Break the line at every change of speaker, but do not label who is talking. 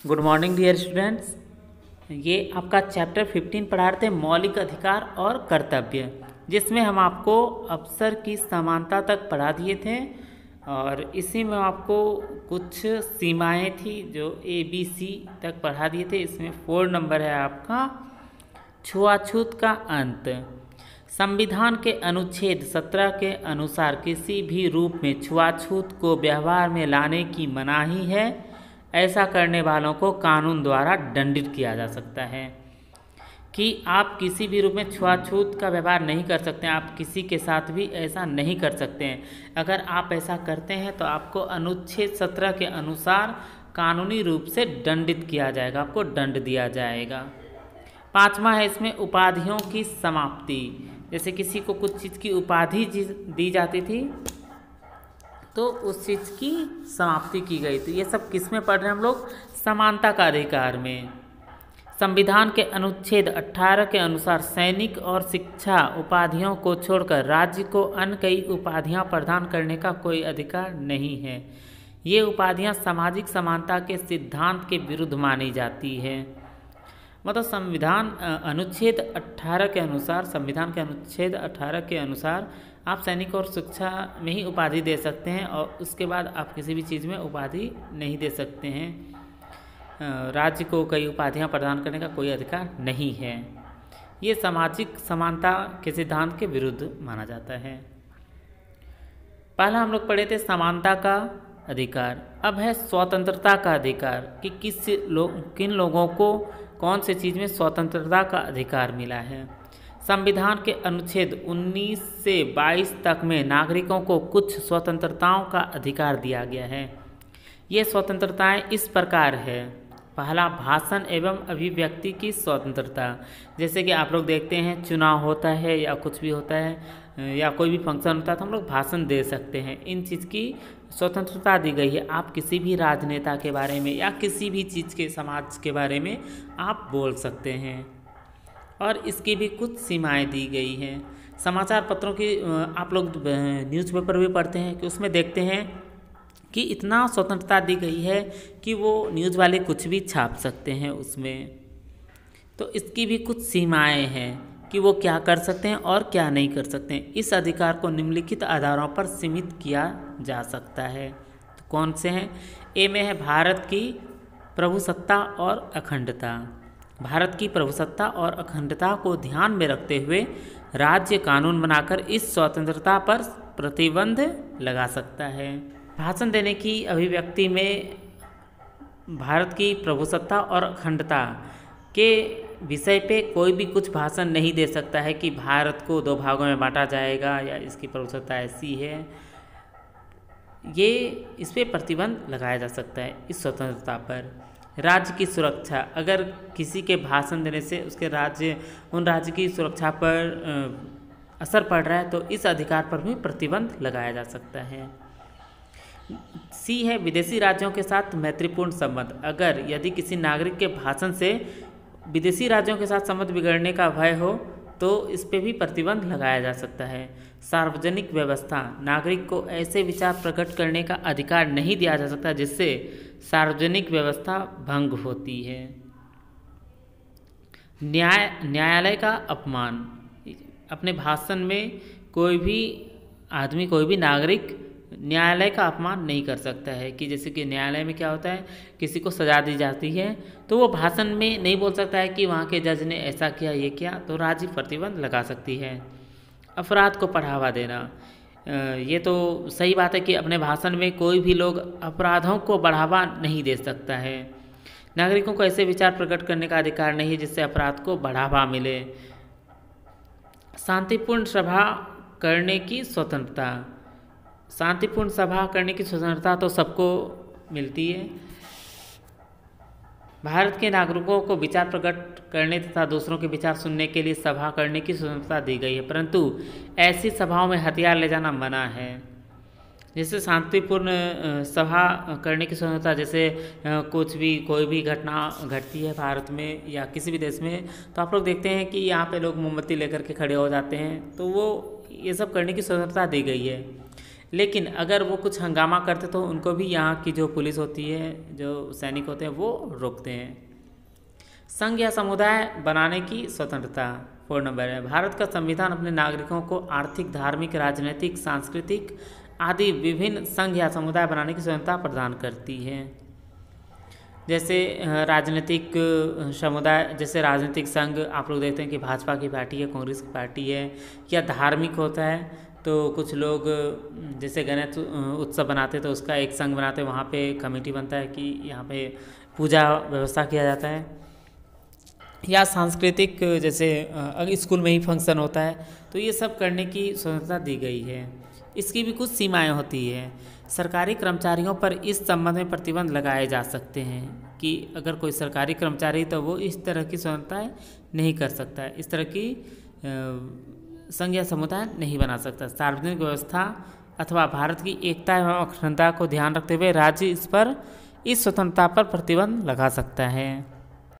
Good morning dear students. ये आपका chapter 15 पढ़ा रहे थे मौलिक अधिकार और कर्तव्य, जिसमें हम आपको अवसर की समानता तक पढ़ा दिए थे और इसी में आपको कुछ सीमाएं थी जो ABC तक पढ़ा दिए थे। इसमें 4 नंबर है आपका छुआछूत का अंत। संविधान के अनुच्छेद 17 के अनुसार किसी भी रूप में छुआछूत को व्यवहार में लाने की मनाही है। ऐसा करने वालों को कानून द्वारा दंडित किया जा सकता है। कि आप किसी भी रूप में छुआछूत का व्यवहार नहीं कर सकते हैं, आप किसी के साथ भी ऐसा नहीं कर सकते हैं। अगर आप ऐसा करते हैं तो आपको अनुच्छेद 17 के अनुसार कानूनी रूप से दंडित किया जाएगा, आपको दंड दिया जाएगा। 5वां है इसमें उपाधियों की समाप्ति। जैसे किसी को कुछ चीज़ की उपाधि दी जाती थी तो उस चीज़ की समाप्ति की गई। तो ये सब किस में पढ़ रहे हैं हम लोग? समानता का अधिकार में। संविधान के अनुच्छेद 18 के अनुसार सैनिक और शिक्षा उपाधियों को छोड़कर राज्य को अन्य कई उपाधियां प्रदान करने का कोई अधिकार नहीं है। ये उपाधियां सामाजिक समानता के सिद्धांत के विरुद्ध मानी जाती है। मतलब संविधान अनुच्छेद 18 के अनुसार, संविधान के अनुच्छेद 18 के अनुसार आप सैनिक और शिक्षा में ही उपाधि दे सकते हैं और उसके बाद आप किसी भी चीज़ में उपाधि नहीं दे सकते हैं। राज्य को कई उपाधियां प्रदान करने का कोई अधिकार नहीं है। ये सामाजिक समानता के सिद्धांत के विरुद्ध माना जाता है। पहला हम लोग पढ़े थे समानता का अधिकार। अब है स्वतंत्रता का अधिकार कि किन लोगों को कौन से चीज़ में स्वतंत्रता का अधिकार मिला है। संविधान के अनुच्छेद 19 से 22 तक में नागरिकों को कुछ स्वतंत्रताओं का अधिकार दिया गया है। ये स्वतंत्रताएं इस प्रकार है। पहला, भाषण एवं अभिव्यक्ति की स्वतंत्रता। जैसे कि आप लोग देखते हैं चुनाव होता है या कुछ भी होता है या कोई भी फंक्शन होता है तो हम लोग भाषण दे सकते हैं। इन चीज़ की स्वतंत्रता दी गई है। आप किसी भी राजनेता के बारे में या किसी भी चीज़ के समाज के बारे में आप बोल सकते हैं और इसकी भी कुछ सीमाएं दी गई हैं। समाचार पत्रों की आप लोग न्यूज़पेपर भी पढ़ते हैं कि उसमें देखते हैं कि इतना स्वतंत्रता दी गई है कि वो न्यूज़ वाले कुछ भी छाप सकते हैं उसमें। तो इसकी भी कुछ सीमाएं हैं कि वो क्या कर सकते हैं और क्या नहीं कर सकते हैं। इस अधिकार को निम्नलिखित आधारों पर सीमित किया जा सकता है। तो कौन से हैं? ए में है भारत की प्रभुसत्ता और अखंडता। भारत की प्रभुसत्ता और अखंडता को ध्यान में रखते हुए राज्य कानून बनाकर इस स्वतंत्रता पर प्रतिबंध लगा सकता है। भाषण देने की अभिव्यक्ति में भारत की प्रभुसत्ता और अखंडता के विषय पे कोई भी कुछ भाषण नहीं दे सकता है कि भारत को 2 भागों में बांटा जाएगा या इसकी प्रभुसत्ता ऐसी है। ये इस पर प्रतिबंध लगाया जा सकता है इस स्वतंत्रता पर। राज्य की सुरक्षा, अगर किसी के भाषण देने से उन राज्य की सुरक्षा पर असर पड़ रहा है तो इस अधिकार पर भी प्रतिबंध लगाया जा सकता है। सी है विदेशी राज्यों के साथ मैत्रीपूर्ण संबंध। अगर यदि किसी नागरिक के भाषण से विदेशी राज्यों के साथ संबंध बिगड़ने का भय हो तो इस पे भी प्रतिबंध लगाया जा सकता है। सार्वजनिक व्यवस्था, नागरिक को ऐसे विचार प्रकट करने का अधिकार नहीं दिया जा सकता जिससे सार्वजनिक व्यवस्था भंग होती है। न्यायालय का अपमान। अपने भाषण में कोई भी आदमी, कोई भी नागरिक न्यायालय का अपमान नहीं कर सकता है। कि जैसे कि न्यायालय में क्या होता है, किसी को सजा दी जाती है तो वो भाषण में नहीं बोल सकता है कि वहाँ के जज ने ऐसा किया, ये किया, तो राज्य प्रतिबंध लगा सकती है। अपराध को बढ़ावा देना, ये तो सही बात है कि अपने भाषण में कोई भी लोग अपराधों को बढ़ावा नहीं दे सकता है। नागरिकों को ऐसे विचार प्रकट करने का अधिकार नहीं है जिससे अपराध को बढ़ावा मिले। शांतिपूर्ण सभा करने की स्वतंत्रता। शांतिपूर्ण सभा करने की स्वतंत्रता तो सबको मिलती है। भारत के नागरिकों को विचार प्रकट करने तथा दूसरों के विचार सुनने के लिए सभा करने की स्वतंत्रता दी गई है, परंतु ऐसी सभाओं में हथियार ले जाना मना है। जैसे शांतिपूर्ण सभा करने की स्वतंत्रता, जैसे कोई भी घटना घटती है भारत में या किसी भी देश में तो आप लोग देखते हैं कि यहाँ पे लोग मोमबत्ती लेकर के खड़े हो जाते हैं, तो वो ये सब करने की स्वतंत्रता दी गई है। लेकिन अगर वो कुछ हंगामा करते तो उनको भी यहाँ की जो पुलिस होती है, जो सैनिक होते हैं, वो रोकते हैं। संघ या समुदाय बनाने की स्वतंत्रता। 4 नंबर है, भारत का संविधान अपने नागरिकों को आर्थिक, धार्मिक, राजनीतिक, सांस्कृतिक आदि विभिन्न संघ या समुदाय बनाने की स्वतंत्रता प्रदान करती है। जैसे राजनीतिक समुदाय, जैसे राजनीतिक संघ आप लोग देखते हैं कि भाजपा की पार्टी है, कांग्रेस की पार्टी है, या धार्मिक होता है तो कुछ लोग जैसे गणेश उत्सव बनाते तो उसका एक संघ बनाते हैं, वहाँ पे कमेटी बनता है कि यहाँ पे पूजा व्यवस्था किया जाता है। या सांस्कृतिक, जैसे अगर स्कूल में ही फंक्शन होता है तो ये सब करने की स्वतंत्रता दी गई है। इसकी भी कुछ सीमाएं होती है। सरकारी कर्मचारियों पर इस संबंध में प्रतिबंध लगाए जा सकते हैं कि अगर कोई सरकारी कर्मचारी तो वो इस तरह की स्वतंत्रताएं नहीं कर सकता है, इस तरह की संघ या समुदाय नहीं बना सकता। सार्वजनिक व्यवस्था अथवा भारत की एकता एवं अखंडता को ध्यान रखते हुए राज्य इस स्वतंत्रता पर प्रतिबंध लगा सकता है।